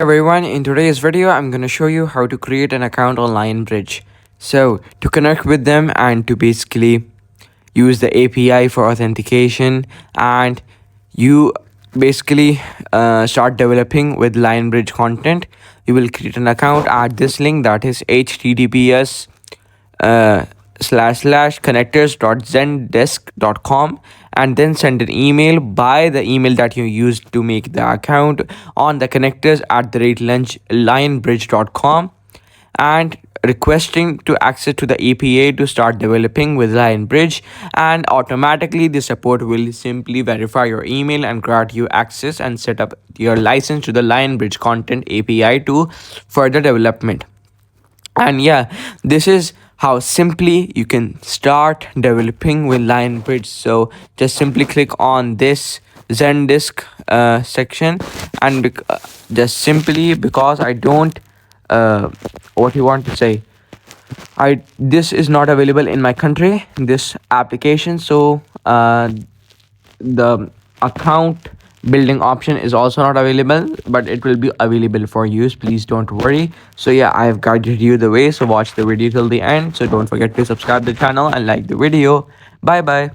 Everyone, in today's video I'm going to show you how to create an account on Lionbridge. So to connect with them and to basically use the API for authentication, and you basically start developing with Lionbridge content. You will create an account at this link, that is https //connectors.zendesk.com, and then send an email by the email that you used to make the account on the connectors at the rate lionbridge.com, and requesting to access to the API to start developing with Lionbridge, and automatically the support will simply verify your email and grant you access and set up your license to the Lionbridge content API to further development. And yeah, this is how simply you can start developing with Lionbridge. So just simply click on this Zendesk section, and just simply, because I don't what you want to say, this is not available in my country, this application. So the account building option is also not available, but it will be available for use, please don't worry. So yeah, I have guided you the way, so watch the video till the end. So don't forget to subscribe the channel and like the video. Bye bye.